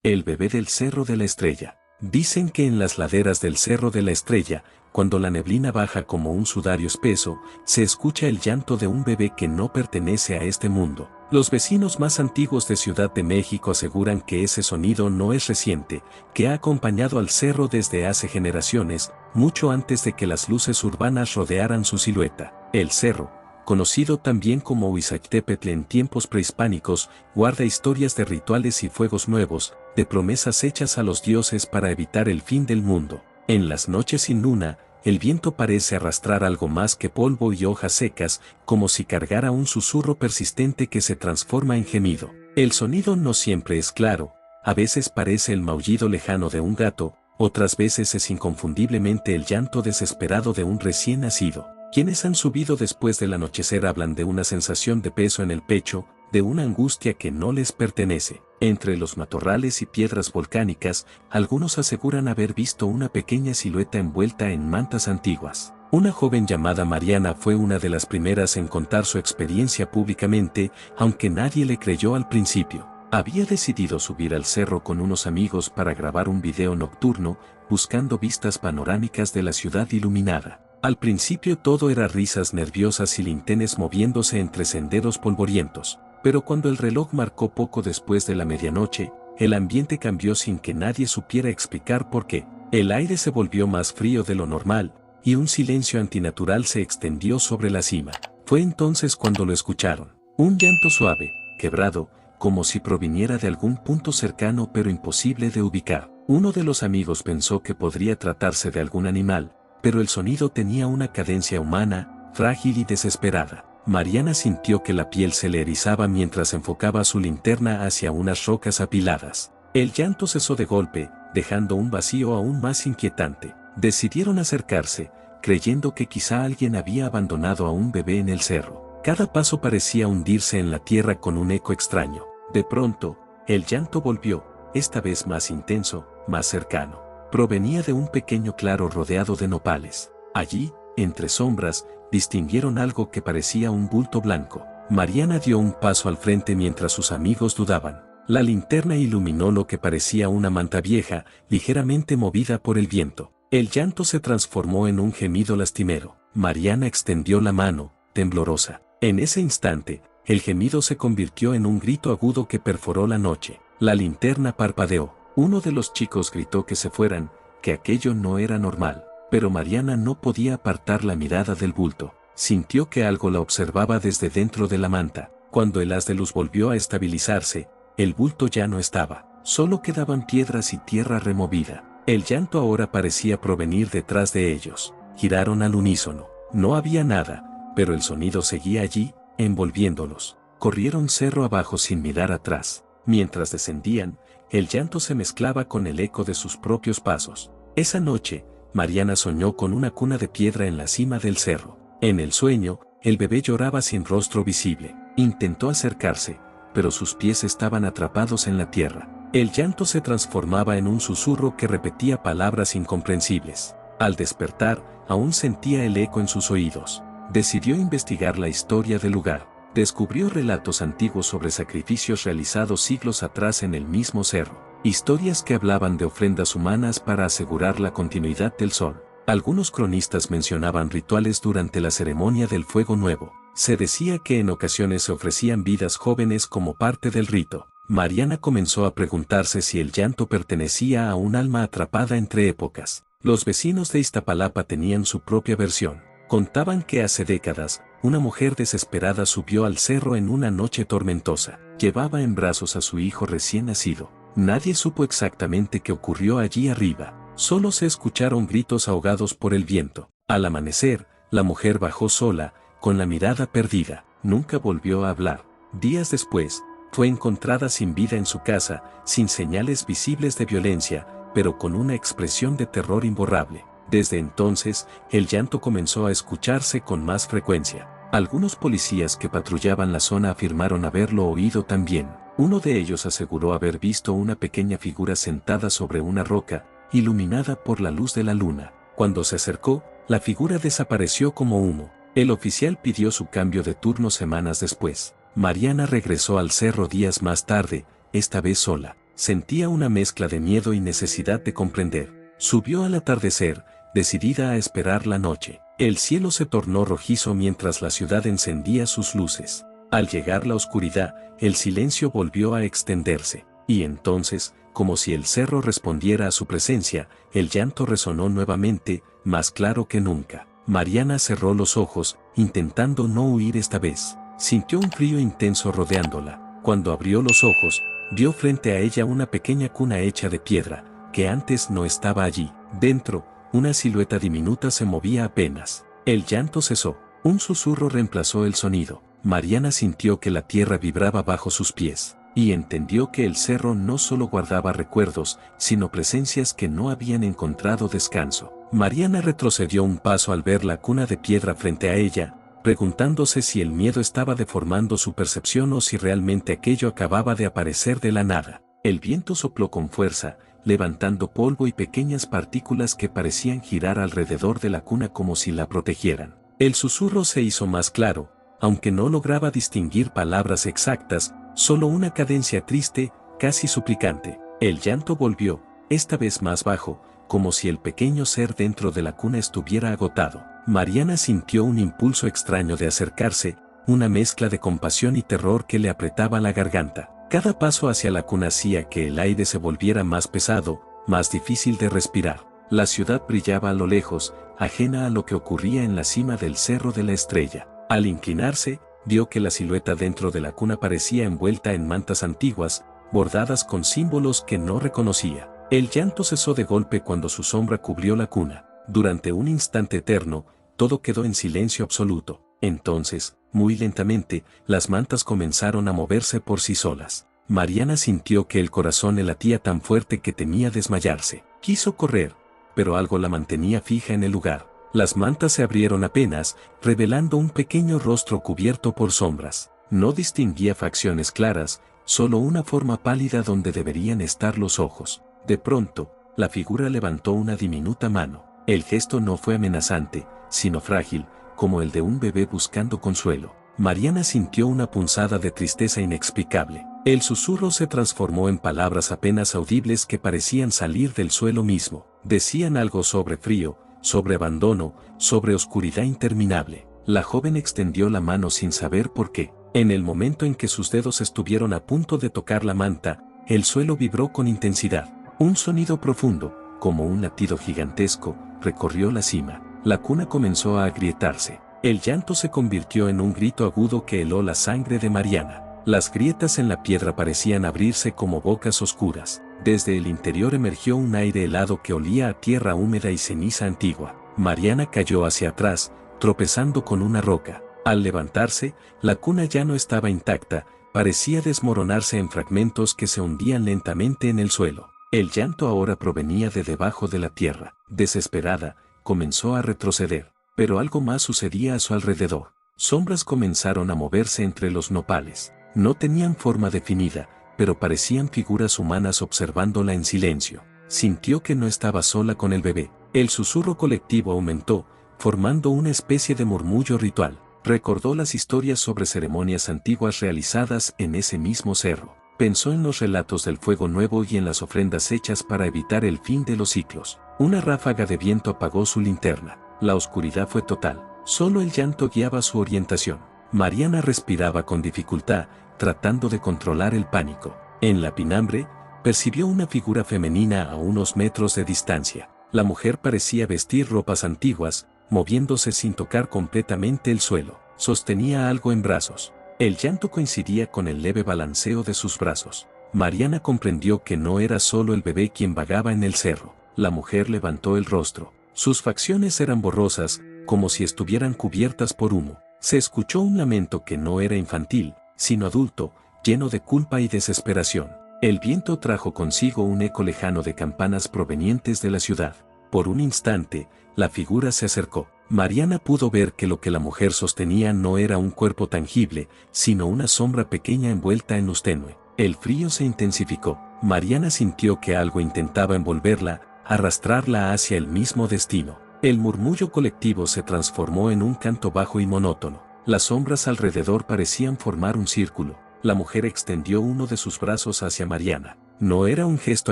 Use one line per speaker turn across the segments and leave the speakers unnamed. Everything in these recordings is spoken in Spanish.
El bebé del Cerro de la Estrella. Dicen que en las laderas del Cerro de la Estrella, cuando la neblina baja como un sudario espeso, se escucha el llanto de un bebé que no pertenece a este mundo. Los vecinos más antiguos de Ciudad de México aseguran que ese sonido no es reciente, que ha acompañado al cerro desde hace generaciones, mucho antes de que las luces urbanas rodearan su silueta. El cerro, conocido también como Huizachtepetl en tiempos prehispánicos, guarda historias de rituales y fuegos nuevos, de promesas hechas a los dioses para evitar el fin del mundo. En las noches sin luna, el viento parece arrastrar algo más que polvo y hojas secas, como si cargara un susurro persistente que se transforma en gemido. El sonido no siempre es claro, a veces parece el maullido lejano de un gato, otras veces es inconfundiblemente el llanto desesperado de un recién nacido. Quienes han subido después del anochecer hablan de una sensación de peso en el pecho, de una angustia que no les pertenece. Entre los matorrales y piedras volcánicas, algunos aseguran haber visto una pequeña silueta envuelta en mantas antiguas. Una joven llamada Mariana fue una de las primeras en contar su experiencia públicamente, aunque nadie le creyó al principio. Había decidido subir al cerro con unos amigos para grabar un video nocturno, buscando vistas panorámicas de la ciudad iluminada. Al principio todo era risas nerviosas y linternas moviéndose entre senderos polvorientos, pero cuando el reloj marcó poco después de la medianoche, el ambiente cambió sin que nadie supiera explicar por qué. El aire se volvió más frío de lo normal, y un silencio antinatural se extendió sobre la cima. Fue entonces cuando lo escucharon. Un llanto suave, quebrado, como si proviniera de algún punto cercano pero imposible de ubicar. Uno de los amigos pensó que podría tratarse de algún animal, pero el sonido tenía una cadencia humana, frágil y desesperada. Mariana sintió que la piel se le erizaba mientras enfocaba su linterna hacia unas rocas apiladas. El llanto cesó de golpe, dejando un vacío aún más inquietante. Decidieron acercarse, creyendo que quizá alguien había abandonado a un bebé en el cerro. Cada paso parecía hundirse en la tierra con un eco extraño. De pronto, el llanto volvió, esta vez más intenso, más cercano. Provenía de un pequeño claro rodeado de nopales. Allí, entre sombras, distinguieron algo que parecía un bulto blanco. Mariana dio un paso al frente mientras sus amigos dudaban. La linterna iluminó lo que parecía una manta vieja, ligeramente movida por el viento. El llanto se transformó en un gemido lastimero. Mariana extendió la mano, temblorosa. En ese instante, el gemido se convirtió en un grito agudo que perforó la noche. La linterna parpadeó. Uno de los chicos gritó que se fueran, que aquello no era normal, pero Mariana no podía apartar la mirada del bulto. Sintió que algo la observaba desde dentro de la manta. Cuando el haz de luz volvió a estabilizarse, el bulto ya no estaba. Solo quedaban piedras y tierra removida. El llanto ahora parecía provenir detrás de ellos. Giraron al unísono. No había nada, pero el sonido seguía allí, envolviéndolos. Corrieron cerro abajo sin mirar atrás. Mientras descendían, el llanto se mezclaba con el eco de sus propios pasos. Esa noche, Mariana soñó con una cuna de piedra en la cima del cerro. En el sueño, el bebé lloraba sin rostro visible. Intentó acercarse, pero sus pies estaban atrapados en la tierra. El llanto se transformaba en un susurro que repetía palabras incomprensibles. Al despertar, aún sentía el eco en sus oídos. Decidió investigar la historia del lugar. Descubrió relatos antiguos sobre sacrificios realizados siglos atrás en el mismo cerro. Historias que hablaban de ofrendas humanas para asegurar la continuidad del sol. Algunos cronistas mencionaban rituales durante la ceremonia del fuego nuevo. Se decía que en ocasiones se ofrecían vidas jóvenes como parte del rito. Mariana comenzó a preguntarse si el llanto pertenecía a un alma atrapada entre épocas. Los vecinos de Iztapalapa tenían su propia versión. Contaban que hace décadas, una mujer desesperada subió al cerro en una noche tormentosa. Llevaba en brazos a su hijo recién nacido. Nadie supo exactamente qué ocurrió allí arriba. Solo se escucharon gritos ahogados por el viento. Al amanecer, la mujer bajó sola, con la mirada perdida. Nunca volvió a hablar. Días después, fue encontrada sin vida en su casa, sin señales visibles de violencia, pero con una expresión de terror imborrable. Desde entonces, el llanto comenzó a escucharse con más frecuencia. Algunos policías que patrullaban la zona afirmaron haberlo oído también. Uno de ellos aseguró haber visto una pequeña figura sentada sobre una roca, iluminada por la luz de la luna. Cuando se acercó, la figura desapareció como humo. El oficial pidió su cambio de turno semanas después. Mariana regresó al cerro días más tarde, esta vez sola. Sentía una mezcla de miedo y necesidad de comprender. Subió al atardecer, decidida a esperar la noche. El cielo se tornó rojizo mientras la ciudad encendía sus luces. Al llegar la oscuridad, el silencio volvió a extenderse. Y entonces, como si el cerro respondiera a su presencia, el llanto resonó nuevamente, más claro que nunca. Mariana cerró los ojos, intentando no huir esta vez. Sintió un frío intenso rodeándola. Cuando abrió los ojos, vio frente a ella una pequeña cuna hecha de piedra, que antes no estaba allí. Dentro, una silueta diminuta se movía apenas. El llanto cesó. Un susurro reemplazó el sonido. Mariana sintió que la tierra vibraba bajo sus pies, y entendió que el cerro no solo guardaba recuerdos, sino presencias que no habían encontrado descanso. Mariana retrocedió un paso al ver la cuna de piedra frente a ella, preguntándose si el miedo estaba deformando su percepción o si realmente aquello acababa de aparecer de la nada. El viento sopló con fuerza, levantando polvo y pequeñas partículas que parecían girar alrededor de la cuna como si la protegieran. El susurro se hizo más claro, aunque no lograba distinguir palabras exactas, solo una cadencia triste, casi suplicante. El llanto volvió, esta vez más bajo, como si el pequeño ser dentro de la cuna estuviera agotado. Mariana sintió un impulso extraño de acercarse, una mezcla de compasión y terror que le apretaba la garganta. Cada paso hacia la cuna hacía que el aire se volviera más pesado, más difícil de respirar. La ciudad brillaba a lo lejos, ajena a lo que ocurría en la cima del Cerro de la Estrella. Al inclinarse, vio que la silueta dentro de la cuna parecía envuelta en mantas antiguas, bordadas con símbolos que no reconocía. El llanto cesó de golpe cuando su sombra cubrió la cuna. Durante un instante eterno, todo quedó en silencio absoluto. Entonces, muy lentamente, las mantas comenzaron a moverse por sí solas. Mariana sintió que el corazón le latía tan fuerte que temía desmayarse. Quiso correr, pero algo la mantenía fija en el lugar. Las mantas se abrieron apenas, revelando un pequeño rostro cubierto por sombras. No distinguía facciones claras, solo una forma pálida donde deberían estar los ojos. De pronto, la figura levantó una diminuta mano. El gesto no fue amenazante, sino frágil, como el de un bebé buscando consuelo. Mariana sintió una punzada de tristeza inexplicable. El susurro se transformó en palabras apenas audibles que parecían salir del suelo mismo. Decían algo sobre frío, sobre abandono, sobre oscuridad interminable. La joven extendió la mano sin saber por qué. En el momento en que sus dedos estuvieron a punto de tocar la manta, el suelo vibró con intensidad. Un sonido profundo, como un latido gigantesco, recorrió la cima. La cuna comenzó a agrietarse. El llanto se convirtió en un grito agudo que heló la sangre de Mariana. Las grietas en la piedra parecían abrirse como bocas oscuras. Desde el interior emergió un aire helado que olía a tierra húmeda y ceniza antigua. Mariana cayó hacia atrás, tropezando con una roca. Al levantarse, la cuna ya no estaba intacta, parecía desmoronarse en fragmentos que se hundían lentamente en el suelo. El llanto ahora provenía de debajo de la tierra. Desesperada, comenzó a retroceder, pero algo más sucedía a su alrededor. Sombras comenzaron a moverse entre los nopales. No tenían forma definida, pero parecían figuras humanas observándola en silencio. Sintió que no estaba sola con el bebé. El susurro colectivo aumentó, formando una especie de murmullo ritual. Recordó las historias sobre ceremonias antiguas realizadas en ese mismo cerro. Pensó en los relatos del fuego nuevo y en las ofrendas hechas para evitar el fin de los ciclos. Una ráfaga de viento apagó su linterna. La oscuridad fue total. Solo el llanto guiaba su orientación. Mariana respiraba con dificultad, tratando de controlar el pánico. En la pinambre, percibió una figura femenina a unos metros de distancia. La mujer parecía vestir ropas antiguas, moviéndose sin tocar completamente el suelo. Sostenía algo en brazos. El llanto coincidía con el leve balanceo de sus brazos. Mariana comprendió que no era solo el bebé quien vagaba en el cerro. La mujer levantó el rostro. Sus facciones eran borrosas, como si estuvieran cubiertas por humo. Se escuchó un lamento que no era infantil, sino adulto, lleno de culpa y desesperación. El viento trajo consigo un eco lejano de campanas provenientes de la ciudad. Por un instante, la figura se acercó. Mariana pudo ver que lo que la mujer sostenía no era un cuerpo tangible, sino una sombra pequeña envuelta en luz tenue. El frío se intensificó. Mariana sintió que algo intentaba envolverla, arrastrarla hacia el mismo destino. El murmullo colectivo se transformó en un canto bajo y monótono. Las sombras alrededor parecían formar un círculo. La mujer extendió uno de sus brazos hacia Mariana. No era un gesto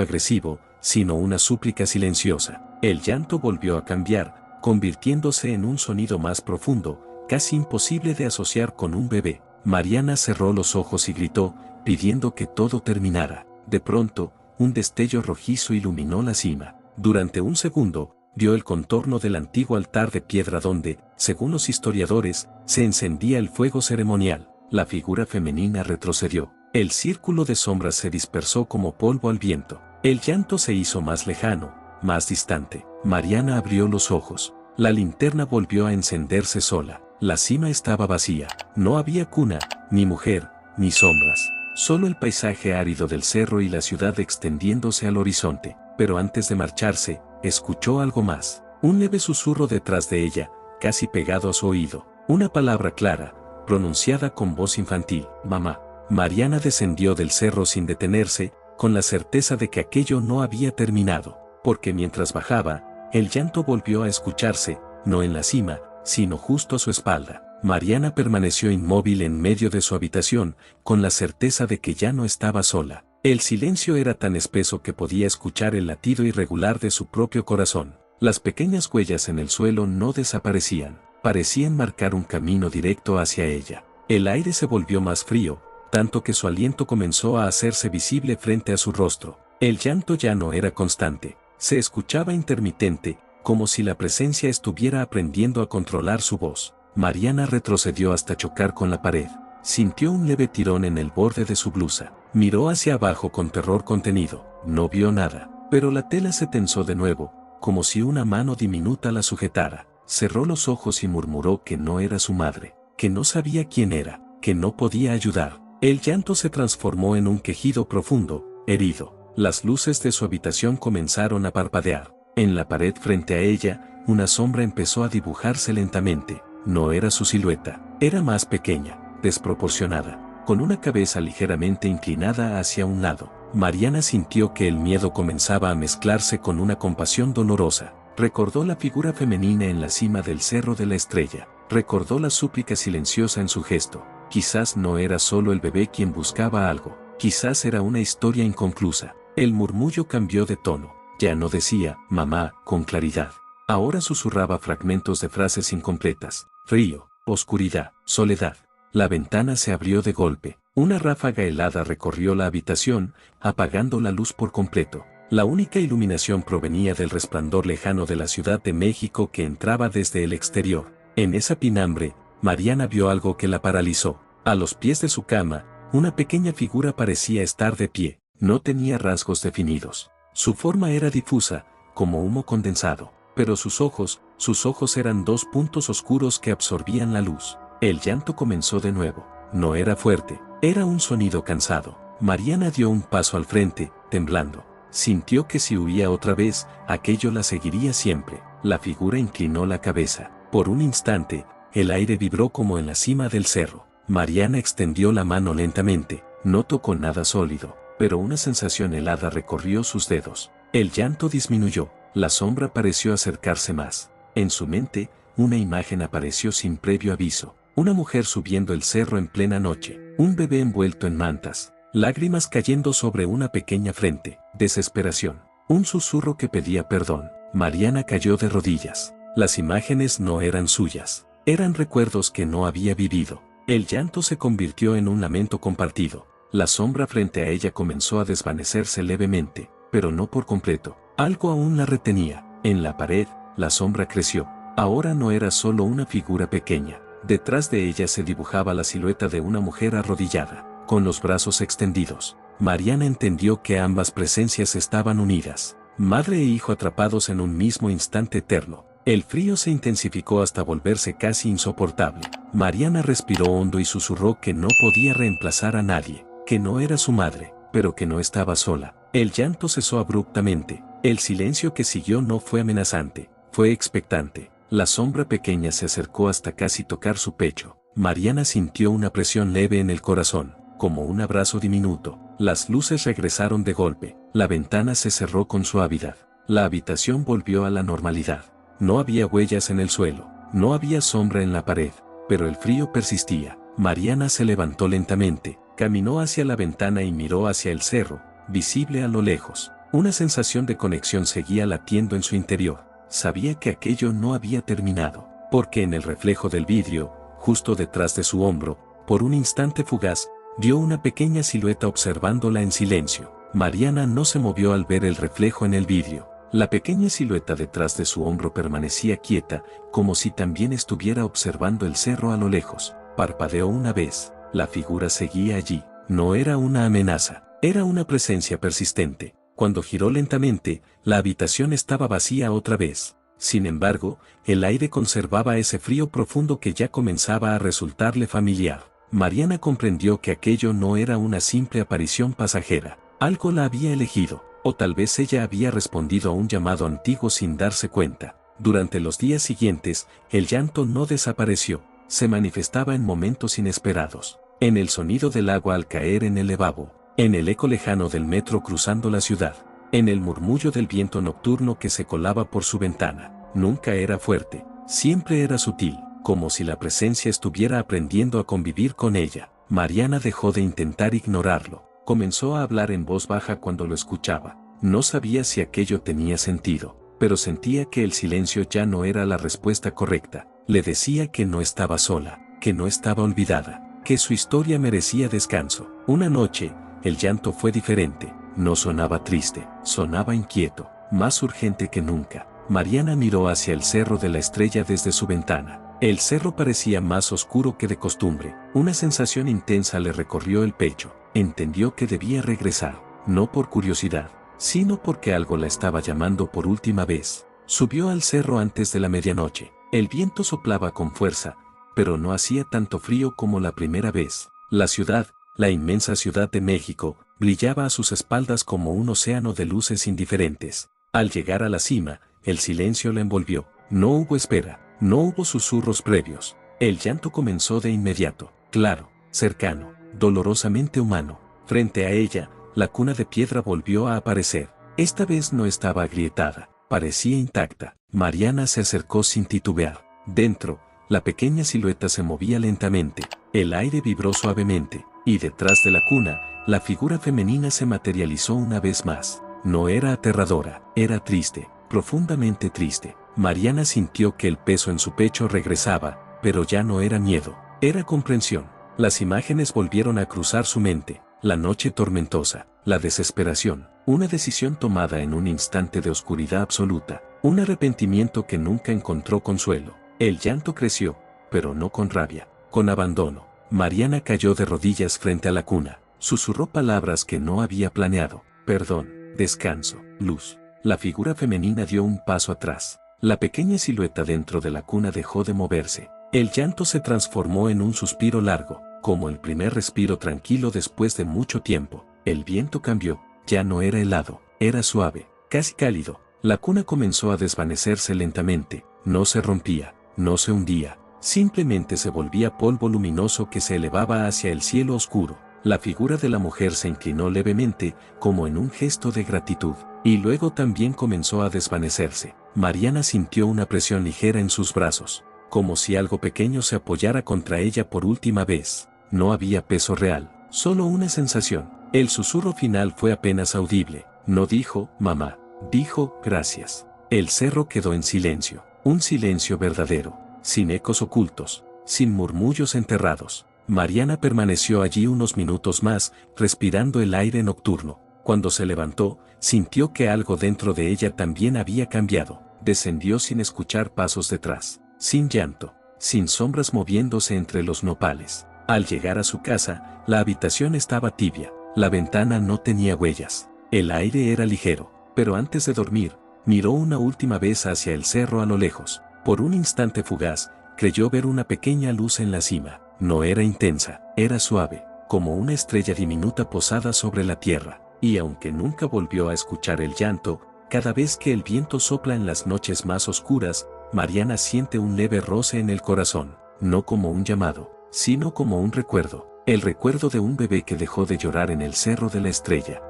agresivo, sino una súplica silenciosa. El llanto volvió a cambiar, convirtiéndose en un sonido más profundo, casi imposible de asociar con un bebé. Mariana cerró los ojos y gritó, pidiendo que todo terminara. De pronto, un destello rojizo iluminó la cima. Durante un segundo, vio el contorno del antiguo altar de piedra donde, según los historiadores, se encendía el fuego ceremonial. La figura femenina retrocedió. El círculo de sombras se dispersó como polvo al viento. El llanto se hizo más lejano, más distante. Mariana abrió los ojos. La linterna volvió a encenderse sola. La cima estaba vacía. No había cuna, ni mujer, ni sombras. Solo el paisaje árido del cerro y la ciudad extendiéndose al horizonte. Pero antes de marcharse, escuchó algo más. Un leve susurro detrás de ella, casi pegado a su oído. Una palabra clara, pronunciada con voz infantil. Mamá. Mariana descendió del cerro sin detenerse, con la certeza de que aquello no había terminado, porque mientras bajaba, el llanto volvió a escucharse, no en la cima, sino justo a su espalda. Mariana permaneció inmóvil en medio de su habitación, con la certeza de que ya no estaba sola. El silencio era tan espeso que podía escuchar el latido irregular de su propio corazón. Las pequeñas huellas en el suelo no desaparecían, parecían marcar un camino directo hacia ella. El aire se volvió más frío, tanto que su aliento comenzó a hacerse visible frente a su rostro. El llanto ya no era constante, se escuchaba intermitente, como si la presencia estuviera aprendiendo a controlar su voz. Mariana retrocedió hasta chocar con la pared. Sintió un leve tirón en el borde de su blusa. Miró hacia abajo con terror contenido. No vio nada, pero la tela se tensó de nuevo, como si una mano diminuta la sujetara. Cerró los ojos y murmuró que no era su madre, que no sabía quién era, que no podía ayudar. El llanto se transformó en un quejido profundo, herido. Las luces de su habitación comenzaron a parpadear. En la pared frente a ella, una sombra empezó a dibujarse lentamente. No era su silueta, era más pequeña, desproporcionada, con una cabeza ligeramente inclinada hacia un lado. Mariana sintió que el miedo comenzaba a mezclarse con una compasión dolorosa. Recordó la figura femenina en la cima del Cerro de la Estrella. Recordó la súplica silenciosa en su gesto. Quizás no era solo el bebé quien buscaba algo, quizás era una historia inconclusa. El murmullo cambió de tono, ya no decía, mamá, con claridad. Ahora susurraba fragmentos de frases incompletas. Frío, oscuridad, soledad. La ventana se abrió de golpe. Una ráfaga helada recorrió la habitación, apagando la luz por completo. La única iluminación provenía del resplandor lejano de la Ciudad de México que entraba desde el exterior. En esa pinambre, Mariana vio algo que la paralizó. A los pies de su cama, una pequeña figura parecía estar de pie. No tenía rasgos definidos. Su forma era difusa, como humo condensado, pero sus ojos eran dos puntos oscuros que absorbían la luz. El llanto comenzó de nuevo. No era fuerte, era un sonido cansado. Mariana dio un paso al frente, temblando. Sintió que si huía otra vez, aquello la seguiría siempre. La figura inclinó la cabeza. Por un instante, el aire vibró como en la cima del cerro. Mariana extendió la mano lentamente. No tocó nada sólido, pero una sensación helada recorrió sus dedos. El llanto disminuyó. La sombra pareció acercarse más. En su mente, una imagen apareció sin previo aviso. Una mujer subiendo el cerro en plena noche. Un bebé envuelto en mantas. Lágrimas cayendo sobre una pequeña frente. Desesperación. Un susurro que pedía perdón. Mariana cayó de rodillas. Las imágenes no eran suyas. Eran recuerdos que no había vivido. El llanto se convirtió en un lamento compartido. La sombra frente a ella comenzó a desvanecerse levemente, pero no por completo. Algo aún la retenía. En la pared, la sombra creció. Ahora no era solo una figura pequeña. Detrás de ella se dibujaba la silueta de una mujer arrodillada, con los brazos extendidos. Mariana entendió que ambas presencias estaban unidas. Madre e hijo atrapados en un mismo instante eterno. El frío se intensificó hasta volverse casi insoportable. Mariana respiró hondo y susurró que no podía reemplazar a nadie, que no era su madre, pero que no estaba sola. El llanto cesó abruptamente. El silencio que siguió no fue amenazante, fue expectante. La sombra pequeña se acercó hasta casi tocar su pecho. Mariana sintió una presión leve en el corazón, como un abrazo diminuto. Las luces regresaron de golpe. La ventana se cerró con suavidad. La habitación volvió a la normalidad. No había huellas en el suelo, no había sombra en la pared, pero el frío persistía. Mariana se levantó lentamente, caminó hacia la ventana y miró hacia el cerro, visible a lo lejos. Una sensación de conexión seguía latiendo en su interior. Sabía que aquello no había terminado, porque en el reflejo del vidrio, justo detrás de su hombro, por un instante fugaz, vio una pequeña silueta observándola en silencio. Mariana no se movió al ver el reflejo en el vidrio. La pequeña silueta detrás de su hombro permanecía quieta, como si también estuviera observando el cerro a lo lejos. Parpadeó una vez. La figura seguía allí. No era una amenaza, era una presencia persistente. Cuando giró lentamente, la habitación estaba vacía otra vez. Sin embargo, el aire conservaba ese frío profundo que ya comenzaba a resultarle familiar. Mariana comprendió que aquello no era una simple aparición pasajera. Algo la había elegido, o tal vez ella había respondido a un llamado antiguo sin darse cuenta. Durante los días siguientes, el llanto no desapareció, se manifestaba en momentos inesperados. En el sonido del agua al caer en el lavabo, en el eco lejano del metro cruzando la ciudad, en el murmullo del viento nocturno que se colaba por su ventana. Nunca era fuerte, siempre era sutil, como si la presencia estuviera aprendiendo a convivir con ella. Mariana dejó de intentar ignorarlo, comenzó a hablar en voz baja cuando lo escuchaba. No sabía si aquello tenía sentido, pero sentía que el silencio ya no era la respuesta correcta. Le decía que no estaba sola, que no estaba olvidada, que su historia merecía descanso. Una noche, el llanto fue diferente. No sonaba triste, sonaba inquieto, más urgente que nunca. Mariana miró hacia el Cerro de la Estrella desde su ventana. El cerro parecía más oscuro que de costumbre. Una sensación intensa le recorrió el pecho. Entendió que debía regresar, no por curiosidad, sino porque algo la estaba llamando por última vez. Subió al cerro antes de la medianoche. El viento soplaba con fuerza, pero no hacía tanto frío como la primera vez. La ciudad, la inmensa Ciudad de México, brillaba a sus espaldas como un océano de luces indiferentes. Al llegar a la cima, el silencio la envolvió. No hubo espera, no hubo susurros previos. El llanto comenzó de inmediato, claro, cercano, dolorosamente humano. Frente a ella, la cuna de piedra volvió a aparecer. Esta vez no estaba agrietada, parecía intacta. Mariana se acercó sin titubear. Dentro, la pequeña silueta se movía lentamente. El aire vibró suavemente, y detrás de la cuna, la figura femenina se materializó una vez más. No era aterradora, era triste, profundamente triste. Mariana sintió que el peso en su pecho regresaba, pero ya no era miedo, era comprensión. Las imágenes volvieron a cruzar su mente, la noche tormentosa, la desesperación, una decisión tomada en un instante de oscuridad absoluta, un arrepentimiento que nunca encontró consuelo. El llanto creció, pero no con rabia, con abandono. Mariana cayó de rodillas frente a la cuna, susurró palabras que no había planeado: perdón, descanso, luz. La figura femenina dio un paso atrás. La pequeña silueta dentro de la cuna dejó de moverse. El llanto se transformó en un suspiro largo, como el primer respiro tranquilo después de mucho tiempo. El viento cambió, ya no era helado, era suave, casi cálido. La cuna comenzó a desvanecerse lentamente, no se rompía, no se hundía, simplemente se volvía polvo luminoso que se elevaba hacia el cielo oscuro. La figura de la mujer se inclinó levemente, como en un gesto de gratitud, y luego también comenzó a desvanecerse. Mariana sintió una presión ligera en sus brazos, como si algo pequeño se apoyara contra ella por última vez. No había peso real, solo una sensación. El susurro final fue apenas audible. No dijo, mamá, dijo, gracias. El cerro quedó en silencio, un silencio verdadero, sin ecos ocultos, sin murmullos enterrados. Mariana permaneció allí unos minutos más, respirando el aire nocturno. Cuando se levantó, sintió que algo dentro de ella también había cambiado. Descendió sin escuchar pasos detrás, sin llanto, sin sombras moviéndose entre los nopales. Al llegar a su casa, la habitación estaba tibia, la ventana no tenía huellas, el aire era ligero, pero antes de dormir, miró una última vez hacia el cerro a lo lejos. Por un instante fugaz, creyó ver una pequeña luz en la cima. No era intensa, era suave, como una estrella diminuta posada sobre la tierra. Y aunque nunca volvió a escuchar el llanto, cada vez que el viento sopla en las noches más oscuras, Mariana siente un leve roce en el corazón, no como un llamado, sino como un recuerdo, el recuerdo de un bebé que dejó de llorar en el Cerro de la Estrella.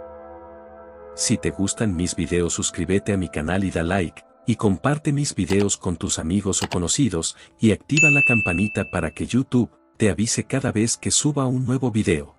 Si te gustan mis videos, suscríbete a mi canal y da like, y comparte mis videos con tus amigos o conocidos, y activa la campanita para que YouTube te avise cada vez que suba un nuevo video.